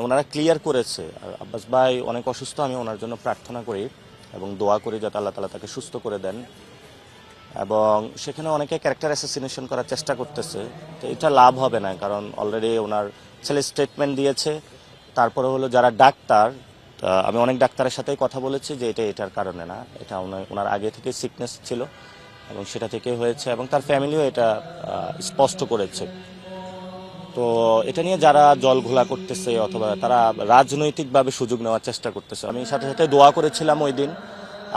ওনারা ক্লিয়ার করেছে। আর আব্বাস ভাই অনেক অসুস্থ, আমি ওনার জন্য প্রার্থনা করি এবং দোয়া করি যাতে আল্লাহ তাআলা তাকে সুস্থ করে দেন। এবং সেখানে অনেকে ক্যারেক্টার অ্যাসাসিনেশন করার চেষ্টা করতেছে, তো এটা লাভ হবে না, কারণ অলরেডি ওনার ছেলে স্টেটমেন্ট দিয়েছে। তারপরে হলো যারা ডাক্তার, আমি অনেক ডাক্তারের সাথেই কথা বলেছি যে এটার কারণে না, এটা ওনার আগে থেকে সিকনেস ছিল এবং সেটা থেকে হয়েছে, এবং তার ফ্যামিলিও এটা স্পষ্ট করেছে। তো এটা নিয়ে যারা জল ঘোলা করতেছে অথবা তারা রাজনৈতিকভাবে সুযোগ নেওয়ার চেষ্টা করতেছে, আমি সাথে সাথে দোয়া করেছিলাম ওই দিন।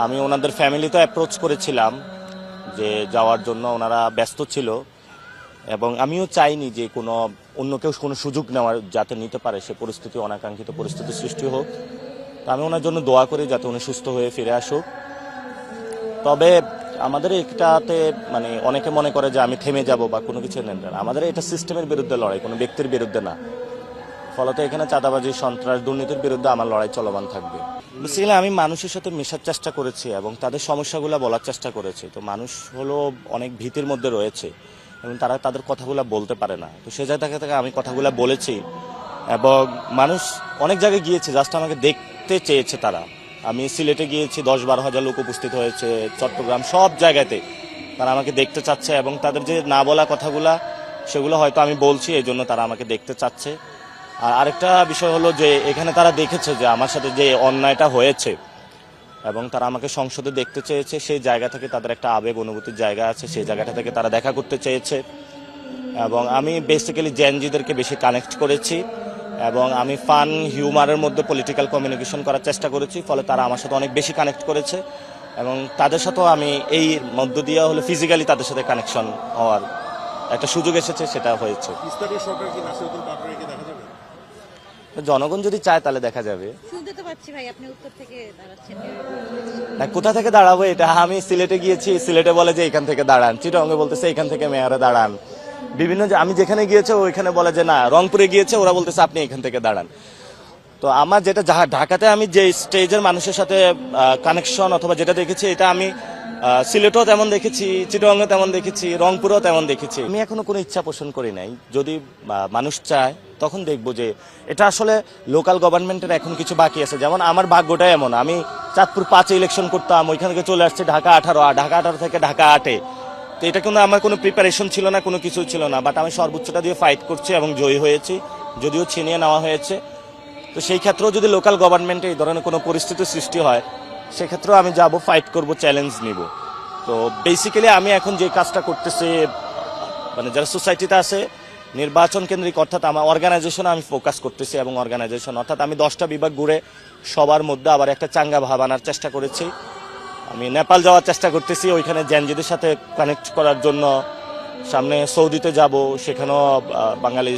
আমি ওনাদের ফ্যামিলিতে অ্যাপ্রোচ করেছিলাম যে যাওয়ার জন্য, ওনারা ব্যস্ত ছিল এবং আমিও চাইনি যে অন্য কেউ কোনো সুযোগ নেওয়ার যাতে নিতে পারে, সে পরিস্থিতি, অনাকাঙ্ক্ষিত পরিস্থিতি সৃষ্টি হোক। তো আমি ওনার জন্য দোয়া করি যাতে উনি সুস্থ হয়ে ফিরে আসুক। তবে আমাদের এটাতে মানে অনেকে মনে করে যে আমি থেমে যাব বা কোনো কিছু নেন না, আমাদের এটা সিস্টেমের বিরুদ্ধে লড়াই, কোনো ব্যক্তির বিরুদ্ধে না। ফলত এখানে চাঁদাবাজি, সন্ত্রাস, দুর্নীতির বিরুদ্ধে আমার লড়াই চলমান থাকবে। বেসিক্যালি আমি মানুষের সাথে মেশার চেষ্টা করেছি এবং তাদের সমস্যাগুলো বলার চেষ্টা করেছি। তো মানুষ হলো অনেক ভীতির মধ্যে রয়েছে এবং তারা তাদের কথাগুলো বলতে পারে না, তো সে জায়গা থেকে আমি কথাগুলো বলেছি এবং মানুষ অনেক জায়গায় গিয়েছে, জাস্ট আমাকে দেখতে চেয়েছে তারা। আমি সিলেটে গিয়েছি, 10-12 হাজার লোক উপস্থিত হয়েছে, চট্টগ্রাম, সব জায়গাতে তারা আমাকে দেখতে চাচ্ছে এবং তাদের যে না বলা কথাগুলা সেগুলো হয়তো আমি বলছি, এই জন্য তারা আমাকে দেখতে চাচ্ছে। আর আরেকটা বিষয় হলো যে এখানে তারা দেখেছে যে আমার সাথে যে অন্যায়টা হয়েছে এবং তারা আমাকে সংসদে দেখতে চেয়েছে, সেই জায়গা থেকে তাদের একটা আবেগ অনুভূতির জায়গা আছে, সেই জায়গাটা থেকে তারা দেখা করতে চেয়েছে। এবং আমি বেসিক্যালি জেনজিদেরকে বেশি কানেক্ট করেছি এবং আমি ফান হিউমারের মধ্যে পলিটিক্যাল কমিউনিকেশন করার চেষ্টা করেছি, ফলে তারা আমার সাথে অনেক বেশি কানেক্ট করেছে এবং তাদের সাথেও আমি এই মধ্য দিয়ে হলো ফিজিক্যালি তাদের সাথে কানেকশন হওয়ার একটা সুযোগ এসেছে, সেটা হয়েছে। জনগণ যদি চায় তাহলে দেখা যাবে। না, কোথা থেকে দাঁড়াবো এটা, আমি সিলেটে গিয়েছি, সিলেটে বলে যে এখান থেকে দাঁড়ান, চিটাগংয়ে বলতেছে এখান থেকে মেয়রে দাঁড়ান, বিভিন্ন আমি যেখানে গিয়েছে ওইখানে বলে যে না, রংপুরে গিয়েছে ওরা বলতেছে আপনি এখান থেকে দাঁড়ান। তো আমার যেটা ঢাকাতে আমি যে স্টেজের মানুষের সাথে কানেকশন অথবা যেটা দেখেছি, এটা আমি সিলেটেও তেমন দেখেছি, চিটাগংয়ে তেমন দেখেছি, রংপুরেও তেমন দেখেছি। আমি এখনো কোনো ইচ্ছা পোষণ করি নাই, যদি মানুষ চায় তখন দেখবো যে এটা আসলে লোকাল গভর্নমেন্টের এখন কিছু বাকি আছে। যেমন আমার ভাগ্যটাই এমন, আমি চাঁদপুর 5-এ ইলেকশন করতাম, ওইখান থেকে চলে আসছে ঢাকা 18, ঢাকা 18 থেকে ঢাকা 8-এ। তো এটা কিন্তু আমার কোনো প্রিপারেশন ছিল না, কোনো কিছু ছিল না, বাট আমি সর্বোচ্চটা দিয়ে ফাইট করছি এবং জয়ী হয়েছি, যদিও ছিনিয়ে নেওয়া হয়েছে। তো সেই ক্ষেত্রেও যদি লোকাল গভর্নমেন্টে এই ধরনের কোনো পরিস্থিতি সৃষ্টি হয়, সেক্ষেত্রেও আমি যাব, ফাইট করব, চ্যালেঞ্জ নিব। তো বেসিক্যালি আমি এখন যে কাজটা করতেছি, মানে যারা সোসাইটিতে আছে নির্বাচন কেন্দ্রিক, অর্থাৎ আমার অর্গানাইজেশনে আমি ফোকাস করতেছি এবং অর্গানাইজেশন অর্থাৎ আমি 10টা বিভাগ ঘুরে সবার মধ্যে আবার একটা চাঙ্গা ভাব আনার চেষ্টা করেছি। আমি নেপাল যাওয়ার চেষ্টা করতেছি, ওইখানে জেনজিদের সাথে কানেক্ট করার জন্য। সামনে সৌদিতে যাব, সেখানেও বাঙালি